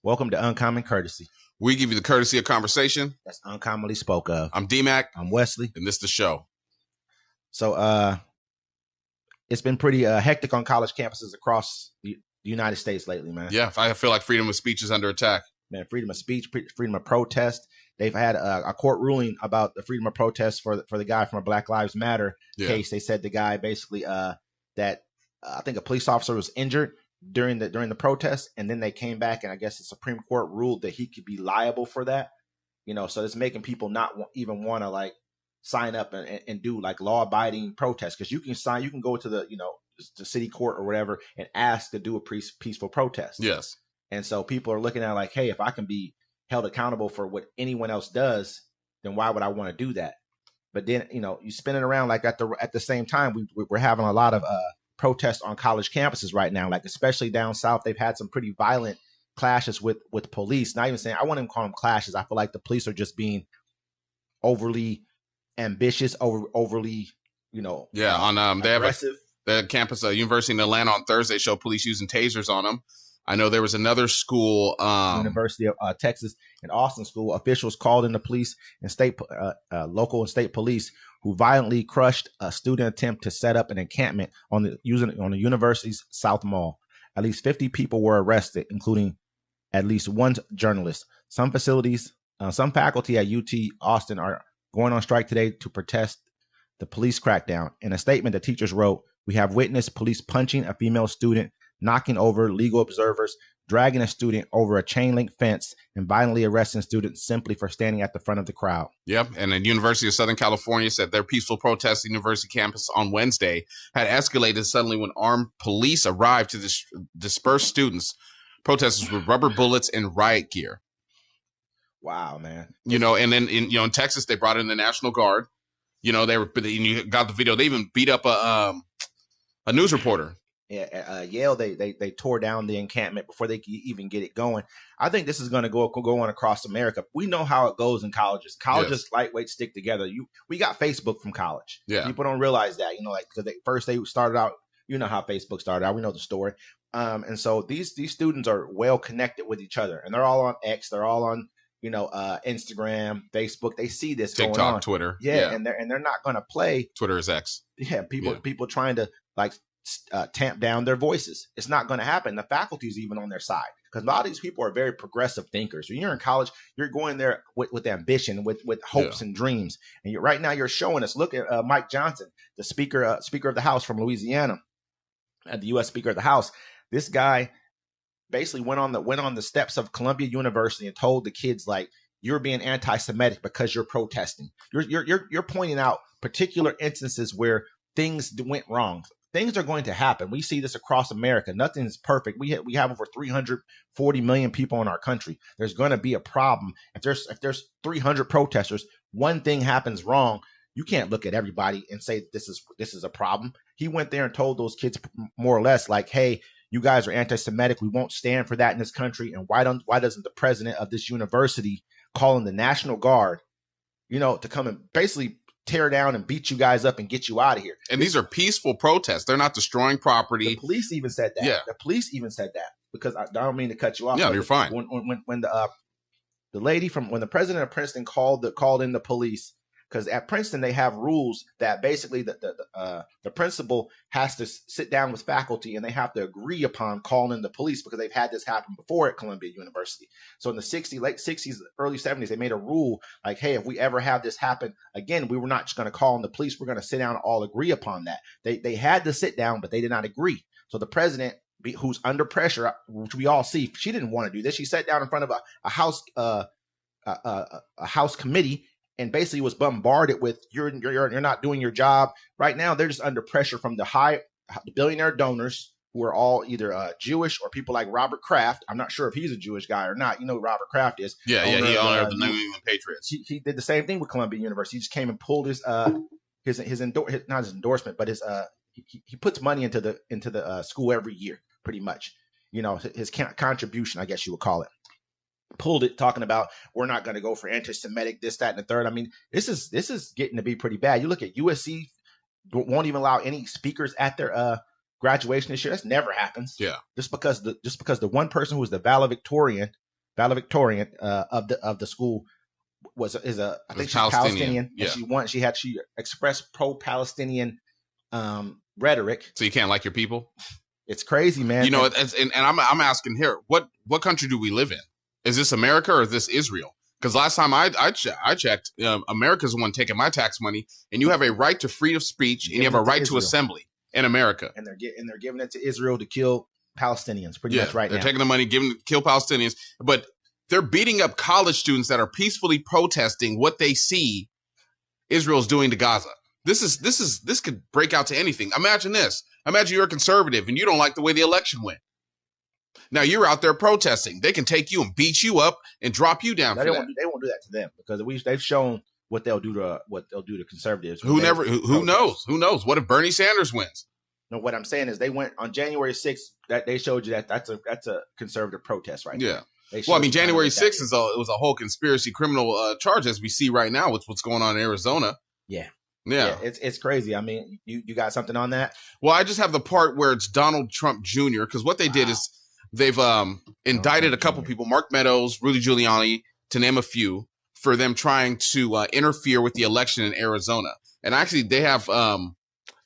Welcome to Uncommon Courtesy. We give you the courtesy of conversation. That's uncommonly spoke of. I'm D-Mac. I'm Wesley. And this is the show. So it's been pretty hectic on college campuses across the United States lately, man. Yeah, I feel like freedom of speech is under attack. Man, freedom of speech, freedom of protest. They've had a court ruling about the freedom of protest for the guy from a Black Lives Matter case. They said the guy basically that I think a police officer was injured during the protest, and then they came back and I guess the Supreme Court ruled that he could be liable for that. So it's making people not even want to like sign up and do like law-abiding protests, because you can go to the the city court or whatever and ask to do a peaceful protest. Yes. And so people are looking at like, hey, if I can be held accountable for what anyone else does, then why would I want to do that? But then you spin it around like at the same time we're having a lot of protests on college campuses right now, like especially down south. They've had some pretty violent clashes with police. Not even saying, I wouldn't even call them clashes. I feel like the police are just being overly ambitious, overly on they aggressive. Have the campus University in Atlanta on Thursday showed police using tasers on them. I know there was another school, University of Texas and Austin school. Officials called in the police and state, local and state police, who violently crushed a student attempt to set up an encampment on the university's South Mall. At least 50 people were arrested, including at least one journalist. Some faculty at UT Austin are going on strike today to protest the police crackdown. In a statement, the teachers wrote, "We have witnessed police punching a female student, knocking over legal observers, dragging a student over a chain link fence, and violently arresting students simply for standing at the front of the crowd." Yep. And the University of Southern California said their peaceful protest at the university campus on Wednesday had escalated suddenly when armed police arrived to disperse students, protesters with rubber bullets and riot gear. Wow, man. And then in Texas, they brought in the National Guard. You got the video. They even beat up a news reporter. Yeah, Yale, they tore down the encampment before they could even get it going. I think this is going to go on across America. We know how it goes in colleges. Colleges, yes. Lightweight stick together. We got Facebook from college. Yeah, people don't realize that. Because they started out. You know how Facebook started out. We know the story. And so these students are well connected with each other, and they're all on X. They're all on Instagram, Facebook. They see this TikTok, going on. Twitter. Yeah, and they're not going to play. Twitter is X. Yeah, people trying to like tamp down their voices. It's not going to happen. The faculty is even on their side, because a lot of these people are very progressive thinkers. When you're in college, you're going there with ambition, with hopes and dreams. And right now you're showing us. Look at Mike Johnson, the speaker of the House from Louisiana, the U.S. Speaker of the House. This guy basically went on the steps of Columbia University and told the kids, like, you're being anti-Semitic because you're protesting. You're pointing out particular instances where things went wrong. Things are going to happen. We see this across America. Nothing's perfect. We have over 340 million people in our country. There's going to be a problem. If there's 300 protesters, one thing happens wrong, you can't look at everybody and say this is a problem. He went there and told those kids more or less like, hey, you guys are anti-Semitic. We won't stand for that in this country. And why doesn't the president of this university call in the National Guard, to come and basically tear down and beat you guys up and get you out of here? And these are peaceful protests. They're not destroying property. The police even said that. Yeah. The police even said that, because I don't mean to cut you off. Yeah, you're fine. When the president of Princeton called in the police, because at Princeton they have rules that basically the principal has to sit down with faculty and they have to agree upon calling in the police, because they've had this happen before at Columbia University. So in the late 60s, early 70s, they made a rule like, hey, if we ever have this happen again, we were not just going to call in the police. We're going to sit down and all agree upon that. They had to sit down, but they did not agree. So the president, who's under pressure, which we all see, she didn't want to do this. She sat down in front of a house committee and basically was bombarded with you're not doing your job. Right now, they're just under pressure from the billionaire donors, who are all either Jewish or people like Robert Kraft. I'm not sure if he's a Jewish guy or not. You know who Robert Kraft is. Yeah, he owner of the New England Patriots. He did the same thing with Columbia University. He just came and pulled his endorsement, but he puts money into the school every year, pretty much. His contribution, I guess you would call it. Pulled it, talking about we're not going to go for anti-Semitic, this, that, and the third. I mean, this is getting to be pretty bad. You look at USC, won't even allow any speakers at their graduation this year. That's never happens. Yeah, just because the one person who was the valedictorian valedictorian of the school I think she's Palestinian. Yeah. And she expressed pro-Palestinian rhetoric. So you can't like your people? It's crazy, man. You know, and I'm asking here, what country do we live in? Is this America or is this Israel? Because last time I checked, America's the one taking my tax money, and you have a right to freedom of speech, and you have a right to assembly in America. And they're giving it to Israel to kill Palestinians, pretty much right now. They're taking the money, giving it to kill Palestinians, but they're beating up college students that are peacefully protesting what they see Israel's doing to Gaza. This could break out to anything. Imagine this. Imagine you're a conservative and you don't like the way the election went. Now you're out there protesting. They can take you and beat you up and drop you down. They won't do that to them because they've shown what they'll do to conservatives. Who knows? Who knows? What if Bernie Sanders wins? No, what I'm saying is they went on January 6th. That they showed you that's a conservative protest, right? Yeah. Well, I mean, January 6th it was a whole conspiracy criminal charge as we see right now with what's going on in Arizona. Yeah. Yeah. It's crazy. I mean, you got something on that? Well, I just have the part where it's Donald Trump Jr. because what they did is they've indicted a couple people, Mark Meadows, Rudy Giuliani, to name a few, for them trying to interfere with the election in Arizona. And actually, they have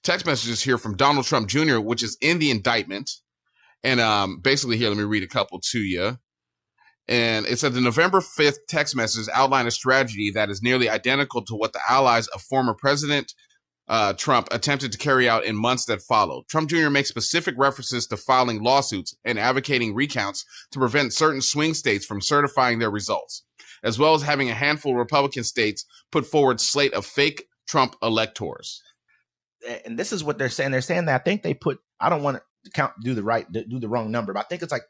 text messages here from Donald Trump Jr., which is in the indictment. And basically here, let me read a couple to you. And it said the November 5th text messages outline a strategy that is nearly identical to what the allies of former President Trump attempted to carry out in months that followed. Trump Jr. makes specific references to filing lawsuits and advocating recounts to prevent certain swing states from certifying their results, as well as having a handful of Republican states put forward slate of fake Trump electors. And this is what they're saying. They're saying that I think they put, I don't want to do the wrong number, but I think it's like,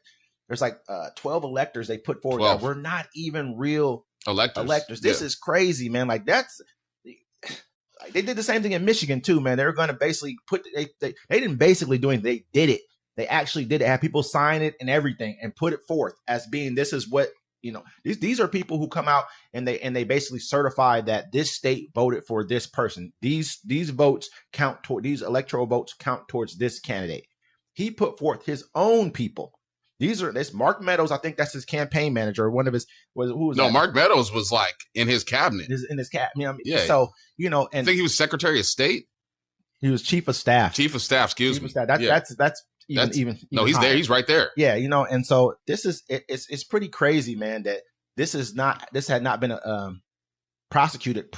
there's like 12 electors they put forward that were not even real electors. This is crazy, man. Like they did the same thing in Michigan too, man. They were going to basically they didn't basically do anything. They did it. They actually did it. Have people sign it and everything and put it forth as being, this is what, you know, these are people who come out and they basically certify that this state voted for this person. These votes count toward, these electoral votes count towards this candidate. He put forth his own people. This Mark Meadows, I think that's his campaign manager, or one of his. Who was that? Mark Meadows was like in his cabinet. In his cabinet, you know, yeah. So and I think he was Secretary of State. He was Chief of Staff. Excuse me. That's even no, he's higher. There. He's right there. Yeah, and so this is it's pretty crazy, man. That this had not been prosecuted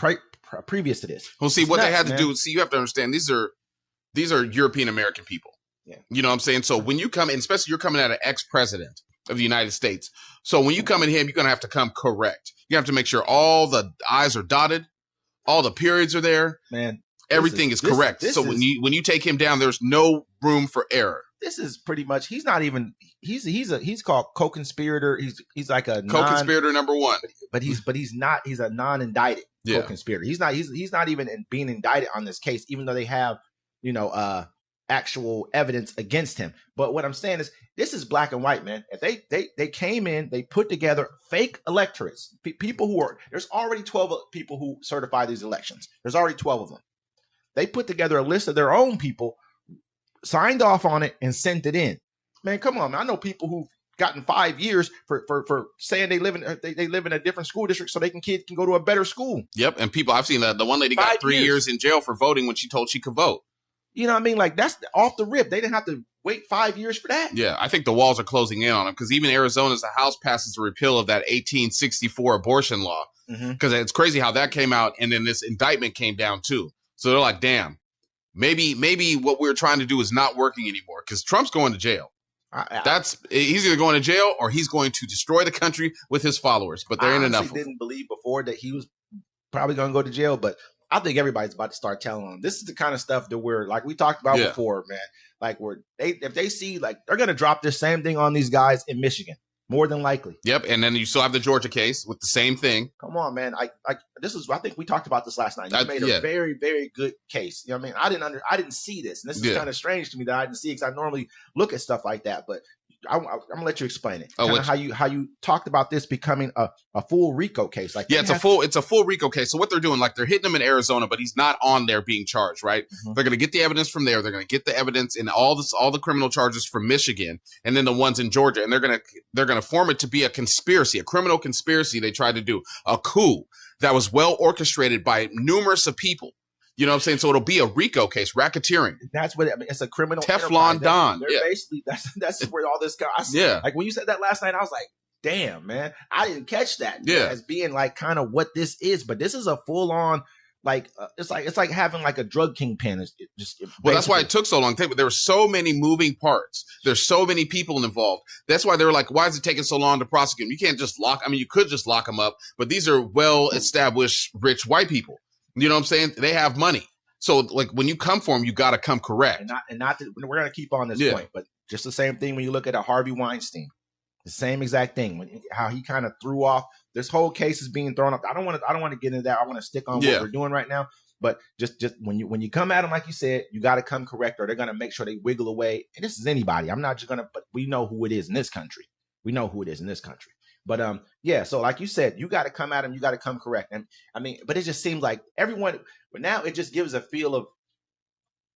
previous to this. Well, see, what they had to do. See, you have to understand these are European American people. Yeah. You know what I'm saying? So when you come in, especially you're coming at an ex-president of the United States. So when you come in him, you're going to have to come correct. You have to make sure all the I's are dotted, all the periods are there. Man, everything is correct. So when you take him down, there's no room for error. This is pretty much, he's not even, he's called co-conspirator. He's like a co-conspirator number one, but he's not, he's a non-indicted co-conspirator. He's not even being indicted on this case, even though they have, actual evidence against him. But what I'm saying is, this is black and white, man. If they came in, they put together fake electorates, people who are, there's already 12 people who certify these elections. There's already 12 of them. They put together a list of their own people, signed off on it, and sent it in. Man, come on, man. I know people who've gotten 5 years for saying they live in a different school district so kids can go to a better school. Yep, and people, I've seen the one lady got 3 years in jail for voting when she told she could vote. You know what I mean? Like, that's off the rip. They didn't have to wait 5 years for that. Yeah, I think the walls are closing in on them because even Arizona's the House passes a repeal of that 1864 abortion law because it's crazy how that came out and then this indictment came down too. So they're like, damn, maybe what we're trying to do is not working anymore because Trump's going to jail. He's either going to jail or he's going to destroy the country with his followers. But there ain't enough. I didn't believe before that he was probably going to go to jail, but I think everybody's about to start telling them. This is the kind of stuff that we're, like we talked about before, man. Like if they see, like, they're going to drop this same thing on these guys in Michigan, more than likely. Yep, and then you still have the Georgia case with the same thing. Come on, man. I think we talked about this last night. You made a very, very good case. You know what I mean? I didn't see this, and this is kind of strange to me that I didn't see because I normally look at stuff like that. But I'm gonna let you explain it. Oh, How you talked about this becoming a full RICO case. Like, yeah, it's a full RICO case. So what they're doing, like they're hitting him in Arizona, but he's not on there being charged, right? Mm-hmm. They're going to get the evidence from there. They're going to get the evidence in all the criminal charges from Michigan, and then the ones in Georgia, and they're going to form it to be a conspiracy, a criminal conspiracy. They tried to do a coup that was well orchestrated by numerous of people. You know what I'm saying? So it'll be a RICO case, racketeering. That's what I mean. It's a criminal Teflon Don. They're basically that's where all this goes. Yeah. Like when you said that last night, I was like, damn, man, I didn't catch that. Yeah. As being like kind of what this is, but this is a full on like it's like having like a drug kingpin. Well, that's why it took so long. There were so many moving parts. There's so many people involved. That's why they were like, why is it taking so long to prosecute him? You can't just you could just lock them up, but these are well-established, rich white people. You know what I'm saying? They have money. So, like, when you come for them, you got to come correct. And not that we're going to keep on this point, but just the same thing when you look at a Harvey Weinstein. The same exact thing. How he kind of threw off this whole case is being thrown up. I don't want to get into that. I want to stick on what we're doing right now. But just when you come at them, like you said, you got to come correct, or they're going to make sure they wiggle away. And this is anybody. I'm not just going to. But we know who it is in this country. But so like you said, you got to come at him. You got to come correct. And I mean, but it just seems like everyone. But now it just gives a feel of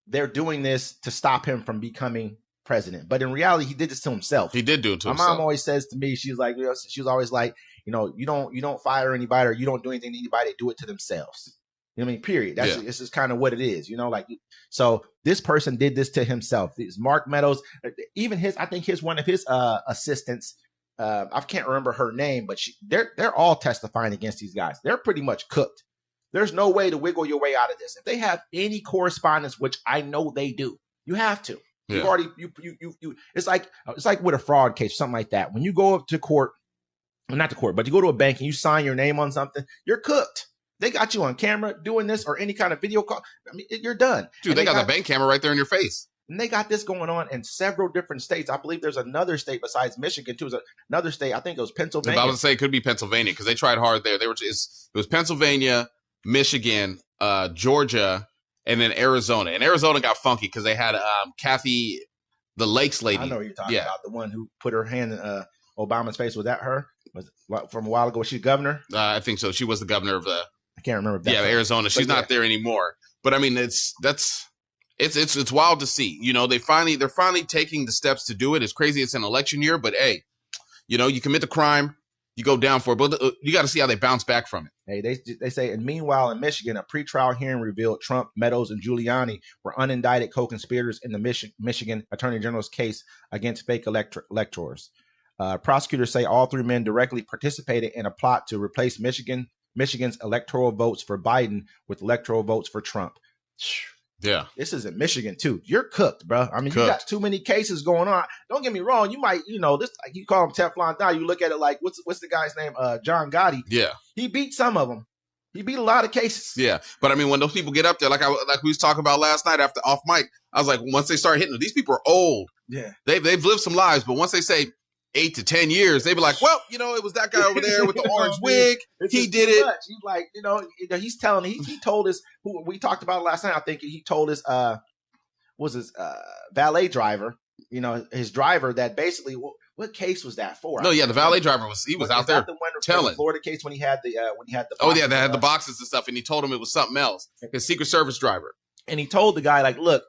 they're doing this to stop him from becoming president. But in reality, he did this to himself. He did do it to himself. My mom always says to me, she's like, she was always like, you don't fire anybody, or you don't do anything to anybody. They do it to themselves. You know what I mean? Period. This is kind of what it is. So this person did this to himself. These Mark Meadows, even one of his assistants. I can't remember her name, but they're all testifying against these guys. They're pretty much cooked. There's no way to wiggle your way out of this. If they have any correspondence, which I know they do, you have to. You've already it's like with a fraud case or something like that. When you go up to court, well, not to court, but you go to a bank and you sign your name on something, you're cooked. They got you on camera doing this or any kind of video call. I mean, you're done. Dude, they got the bank camera right there in your face. And they got this going on in several different states. I believe there's another state besides Michigan, too. There's another state. I think it was Pennsylvania. I was going to say it could be Pennsylvania because they tried hard there. It was Pennsylvania, Michigan, Georgia, and then Arizona. And Arizona got funky because they had Kathy, the Lakes lady. I know what you're talking about. The one who put her hand in Obama's face. Was that her? Was it from a while ago? Was she governor? I think so. She was the governor of the... I can't remember. If that's Arizona. She's not there anymore. But I mean, it's wild to see. They're finally taking the steps to do it. It's crazy. It's an election year, but hey, you commit the crime, you go down for it, but you got to see how they bounce back from it. Hey, they say, and meanwhile in Michigan, a pretrial hearing revealed Trump, Meadows, and Giuliani were unindicted co-conspirators in the Michigan Attorney General's case against fake electors. Prosecutors say all three men directly participated in a plot to replace Michigan's electoral votes for Biden with electoral votes for Trump. Yeah. This is in Michigan, too. You're cooked, bro. I mean, you got too many cases going on. Don't get me wrong. You might, this, like you call him Teflon Don. You look at it like, what's the guy's name? John Gotti. Yeah. He beat some of them. He beat a lot of cases. Yeah. But I mean, when those people get up there, like we was talking about last night after off mic, I was like, once they start hitting them, these people are old. Yeah. They've lived some lives, but once they say 8 to 10 years, they be like, well, it was that guy over there with the orange wig. He did it. Much. He's like, he's telling, he told us, who we talked about last night. I think he told us, was his valet driver, his driver that basically, what case was that for? No, the valet driver was out there the one telling. The Florida case when he had the they had the boxes and stuff, and he told him it was something else. His Secret Service driver. And he told the guy, like, look,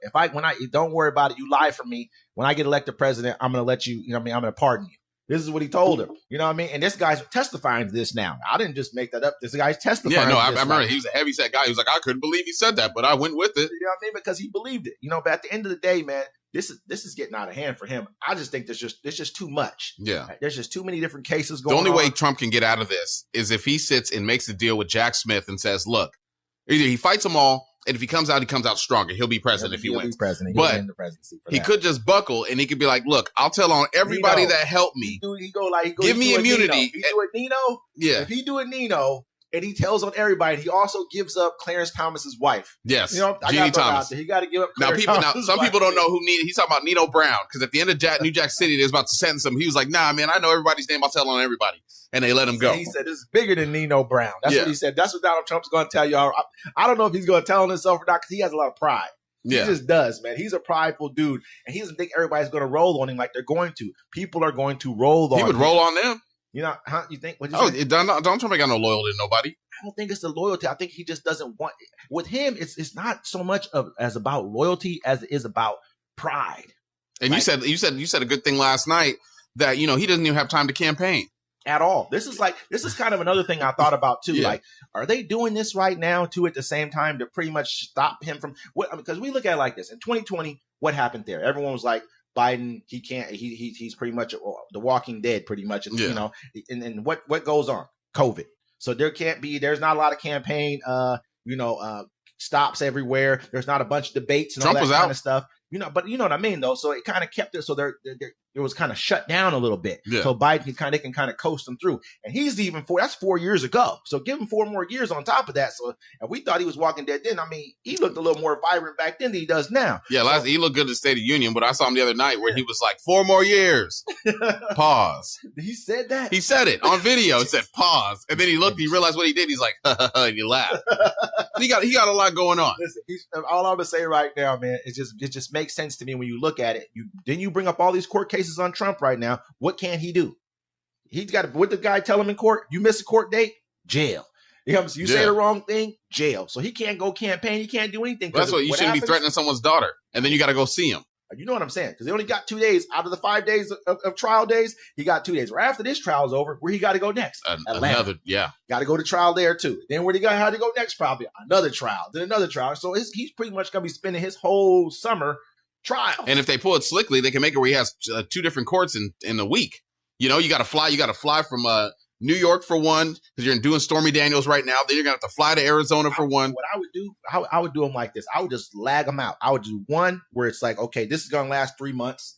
don't worry about it. You lie for me. When I get elected president, I'm going to let you, I'm going to pardon you. This is what he told him. You know what I mean? And this guy's testifying to this now. I didn't just make that up. This guy's testifying. Yeah, no, I remember he was a heavyset guy. He was like, I couldn't believe he said that, but I went with it. You know what I mean? Because he believed it. But at the end of the day, man, this is getting out of hand for him. I just think there's just too much. Yeah. There's just too many different cases going on. The only way Trump can get out of this is if he sits and makes a deal with Jack Smith and says, look, either he fights them all, and if he comes out stronger. He'll be president if he wins. But win the presidency he could just buckle and he could be like, look, I'll tell on everybody that helped me. Give me immunity. He do it Nino. Yeah. If he do it Nino and he tells on everybody, he also gives up Clarence Thomas's wife. Yes. Jeannie Thomas. He got to give up Clarence Thomas's some wife. people don't know who he's talking about Nino Brown, because at the end of New Jack City, they was about to sentence him. He was like, nah, man, I know everybody's name. I'll tell on everybody. And they let him go. He said, this is bigger than Nino Brown. That's what he said. That's what Donald Trump's going to tell y'all. I don't know if he's going to tell on himself or not, because he has a lot of pride. Yeah. He just does, man. He's a prideful dude, and he doesn't think everybody's going to roll on him like they're going to. People are going to roll on him. He would roll on them. You know, huh? You think? Donald Trump ain't got no loyalty to nobody. I don't think it's the loyalty. I think he just doesn't want. With him, it's not so much as about loyalty as it is about pride. And like, you said a good thing last night that he doesn't even have time to campaign at all. This is kind of another thing I thought about too. Yeah. Like, are they doing this right now too at the same time to pretty much stop him from what? Because we look at it like this in 2020, what happened there? Everyone was like, Biden, he can't. He's pretty much the Walking Dead, pretty much. And, and what goes on? COVID. So there's not a lot of campaign, stops everywhere. There's not a bunch of debates and Trump all that kind of stuff. But you know what I mean, though. So it kind of kept it. So it was kind of shut down a little bit. Yeah. So Biden can kind of coast them through. And he's even that's 4 years ago. So give him 4 more years on top of that. So and we thought he was Walking Dead then. I mean, he looked a little more vibrant back then than he does now. Yeah, he looked good at the State of the Union, but I saw him the other night where he was like, 4 more years. Pause. He said that? He said it on video. He said pause. And then he looked, he realized what he did. He's like, and he laughed. He got a lot going on. Listen, all I'm gonna say right now, man, it just makes sense to me when you look at it. You bring up all these court cases on Trump right now. What can he do? He's got what the guy tell him in court? You miss a court date, jail. You know what I'm saying? You say the wrong thing, jail. So he can't go campaign. He can't do anything. Well, that's what you shouldn't be threatening someone's daughter, and then you got to go see him. You know what I'm saying? Because they only got 2 days out of the 5 days of trial days. He got 2 days. Right after this trial's over, where he got to go next? Atlanta. Got to go to trial there too. Then where how to go next? Probably another trial. Then another trial. So he's pretty much gonna be spending his whole summer trial. And if they pull it slickly, they can make it where he has 2 different courts in a week. You got to fly. You got to fly from New York for one, because you're doing Stormy Daniels right now. Then you're gonna have to fly to Arizona for one. What I would do them like this. I would just lag them out. I would do one where it's like, okay, this is gonna last 3 months.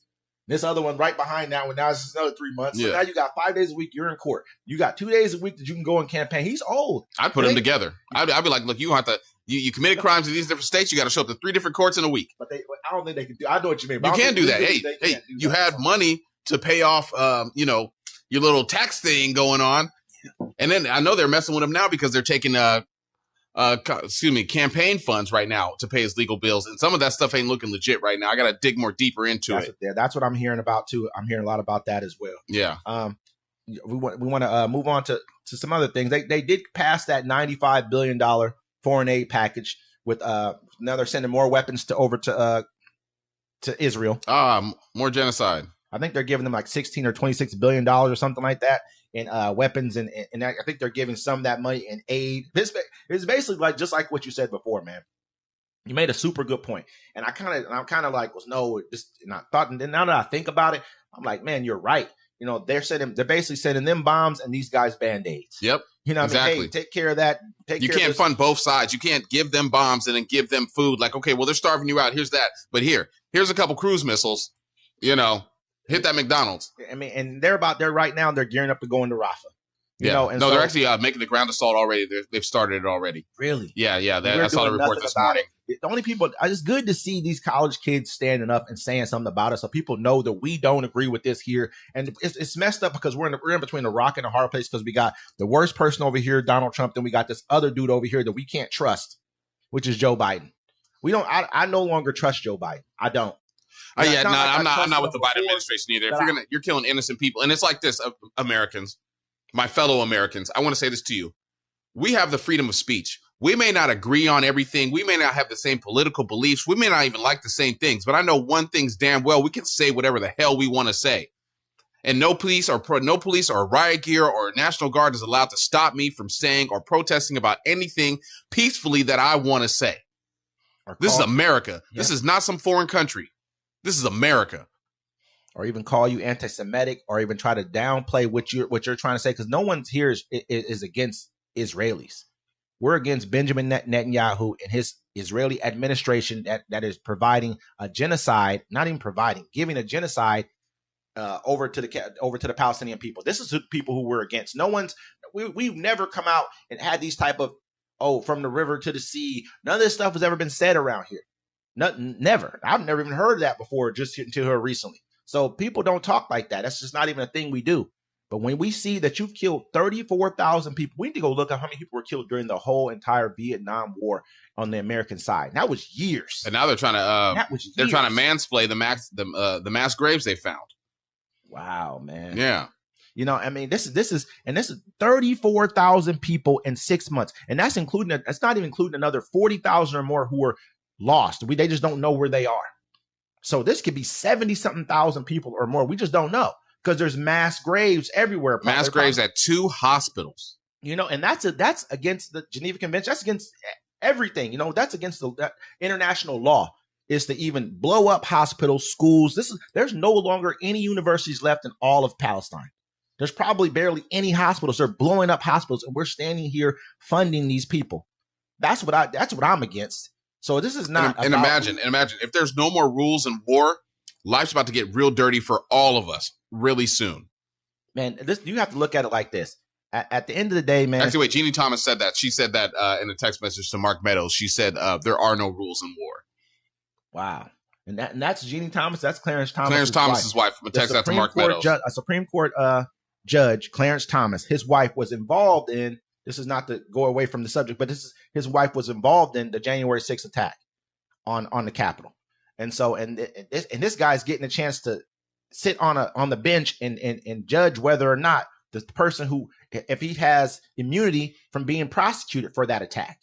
This other one right behind that one, now it's another 3 months. So now you got 5 days a week you're in court. You got 2 days a week that you can go and campaign. He's old. I'd put them together. I'd be like, look, you have to. You committed crimes in these different states. You got to show up to 3 different courts in a week. But I don't think they can do. I know what you mean. You can do that. Hey, you had money to pay off, your little tax thing going on. And then I know they're messing with him now because they're taking campaign funds right now to pay his legal bills, and some of that stuff ain't looking legit right now. I got to dig more deeper into it. That's what I'm hearing about too. I'm hearing a lot about that as well. Yeah. We want to move on to some other things. They did pass that $95 billion foreign aid package with now they're sending more weapons to Israel. More genocide. I think they're giving them like $16 or $26 billion or something like that in weapons, and I think they're giving some of that money in aid. It's basically like just like what you said before, man. You made a super good point, and I'm kind of like, and I thought, and now that I think about it, I'm like, man, you're right. They're basically sending them bombs and these guys Band-Aids. Yep. Exactly. I mean, hey, take care of that. You can't fund both sides. You can't give them bombs and then give them food. Like, okay, well, they're starving you out. Here's that. But here's a couple cruise missiles. Hit that McDonald's. I mean, and they're right now. They're gearing up to go into Rafah. They're actually making the ground assault already. They've started it already. Really? Yeah. I saw the report this morning. The only people, it's good to see these college kids standing up and saying something about it, so people know that we don't agree with this here. And it's messed up because we're in between a rock and a hard place, because we got the worst person over here, Donald Trump, then we got this other dude over here that we can't trust, which is Joe Biden. I no longer trust Joe Biden. I don't. I'm not with the Biden administration either. If you're killing innocent people, and it's like this, Americans, my fellow Americans, I want to say this to you. We have the freedom of speech. We may not agree on everything. We may not have the same political beliefs. We may not even like the same things, but I know one thing's damn well: we can say whatever the hell we want to say. And no police or riot gear or National Guard is allowed to stop me from saying or protesting about anything peacefully that I want to say. This is America. Yeah. This is not some foreign country. This is America. Or even call you anti-Semitic, or even try to downplay what you're trying to say, because no one here is against Israelis. We're against Benjamin Netanyahu and his Israeli administration that is providing a genocide, not even providing, giving a genocide over to the Palestinian people. This is the people who we're against. We've never come out and had these type of, from the river to the sea. None of this stuff has ever been said around here. Never. I've never even heard of that before, just until here recently. So people don't talk like that. That's just not even a thing we do. But when we see that you've killed 34,000 people, we need to go look at how many people were killed during the whole entire Vietnam War on the American side. That was years. And now they're trying to mansplain the mass graves they found. Wow, man. Yeah. You know, I mean, this is 34,000 people in 6 months, and that's not even including another 40,000 or more who were lost. They just don't know where they are. So this could be 70-something thousand people or more. We just don't know because there's mass graves everywhere. Mass graves at 2 hospitals. You know, and that's against the Geneva Convention. That's against everything. You know, that's against the international law. Is to even blow up hospitals, schools. There's no longer any universities left in all of Palestine. There's probably barely any hospitals. They're blowing up hospitals, and we're standing here funding these people. That's what I'm against. So this is not. And imagine if there's no more rules in war, life's about to get real dirty for all of us really soon. Man, you have to look at it like this. At the end of the day, man. Actually, wait, Jeannie Thomas said that. She said that in a text message to Mark Meadows. She said there are no rules in war. Wow. And that's Jeannie Thomas. That's Clarence Thomas. Clarence Thomas's wife. I'm going to text that to Mark Meadows. A Supreme Court judge, Clarence Thomas, his wife was involved in, this is not to go away from the subject, but his wife was involved in the January 6th attack on the Capitol. And so, and this guy's getting a chance to sit on the bench and judge whether or not the person who, if he has immunity from being prosecuted for that attack.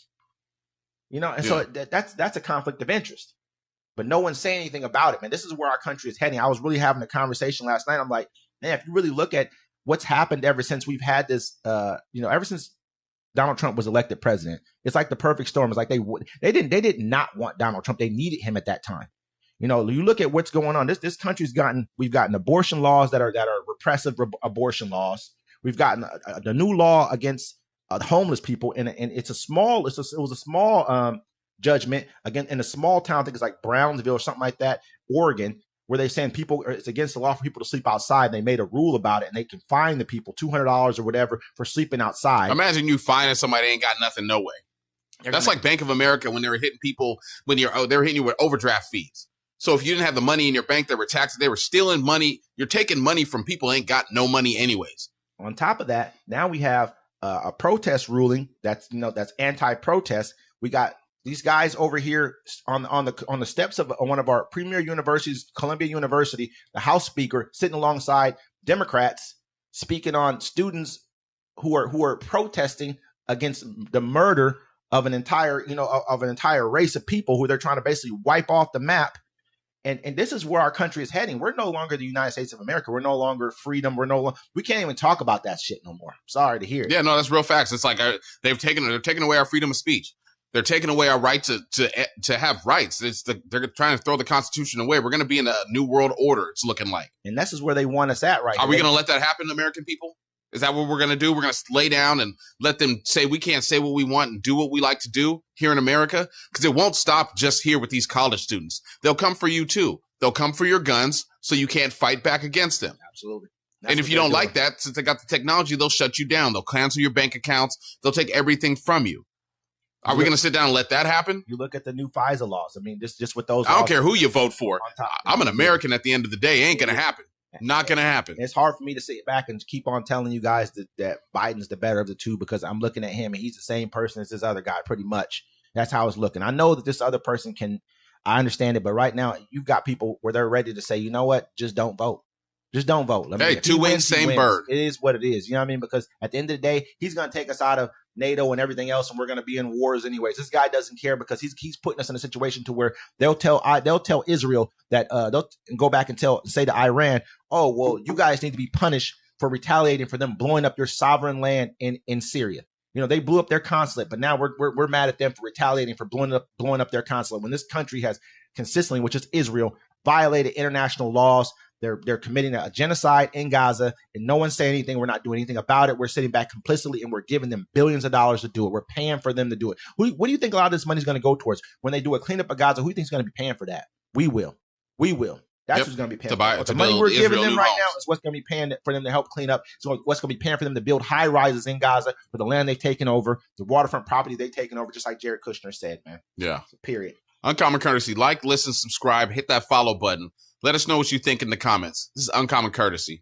You know, and so that's a conflict of interest. But no one's saying anything about it, man. This is where our country is heading. I was really having a conversation last night. I'm like, man, if you really look at what's happened ever since we've had this, ever since Donald Trump was elected president, it's like the perfect storm. It's like they did not want Donald Trump. They needed him at that time. You know, you look at what's going on. This country's we've gotten abortion laws that are repressive abortion laws. We've gotten the new law against homeless people, and it was a small judgment again in a small town. I think it's like Brownsville or something like that, Oregon, where they saying it's against the law for people to sleep outside. They made a rule about it, and they can fine the people $200 or whatever for sleeping outside. Imagine you fining somebody that ain't got nothing, no way. That's like Bank of America when they were hitting people they were hitting you with overdraft fees. So if you didn't have the money in your bank, they were taxing, they were stealing money. You're taking money from people who ain't got no money anyways. On top of that, now we have a protest ruling that's anti-protest. We got these guys over here on the steps of one of our premier universities, Columbia University, the House Speaker sitting alongside Democrats, speaking on students who are protesting against the murder of an entire race of people who they're trying to basically wipe off the map. And this is where our country is heading. We're no longer the United States of America. We're no longer freedom. We can't even talk about that shit no more. Sorry to hear it. Yeah, no, that's real facts. It's like they're taking away our freedom of speech. They're taking away our right to have rights. They're trying to throw the Constitution away. We're going to be in a new world order, it's looking like. And this is where they want us at right now. Are we going to let that happen, American people? Is that what we're going to do? We're going to lay down and let them say we can't say what we want and do what we like to do here in America? Because it won't stop just here with these college students. They'll come for you too. They'll come for your guns so you can't fight back against them. Absolutely. And if you don't like that, since they got the technology, they'll shut you down. They'll cancel your bank accounts. They'll take everything from you. Are we going to sit down and let that happen? You look at the new FISA laws. I mean, just with those. I don't care who you vote for. I'm an American at the end of the day. It ain't going to happen. Not going to happen. It's hard for me to sit back and keep on telling you guys that Biden's the better of the two because I'm looking at him and he's the same person as this other guy pretty much. That's how it's looking. I know that this other person I understand it, but right now you've got people where they're ready to say, you know what, just don't vote. Just don't vote. Hey, two wins, same bird. It is what it is. You know what I mean? Because at the end of the day, he's going to take us out of NATO and everything else, and we're going to be in wars anyways. This guy doesn't care because he's putting us in a situation to where they'll tell Israel that they'll go back and say to Iran, oh, well, you guys need to be punished for retaliating for them blowing up your sovereign land in Syria. You know, they blew up their consulate, but now we're mad at them for retaliating for blowing up their consulate when this country has consistently, which is Israel, violated international laws. They're committing a genocide in Gaza, and no one's saying anything. We're not doing anything about it. We're sitting back complicitly, and we're giving them billions of dollars to do it. We're paying for them to do it. What do you think a lot of this money is going to go towards when they do a cleanup of Gaza? Who do you think is going to be paying for that? We will. That's who's going to be paying for it. The money we're giving them right now is what's going to be paying for them to help clean up. So what's going to be paying for them to build high rises in Gaza for the land they've taken over, the waterfront property they've taken over, just like Jared Kushner said, man. Yeah. Period. Uncommon Courtesy. Like, listen, subscribe, hit that follow button. Let us know what you think in the comments. This is Uncommon Courtesy.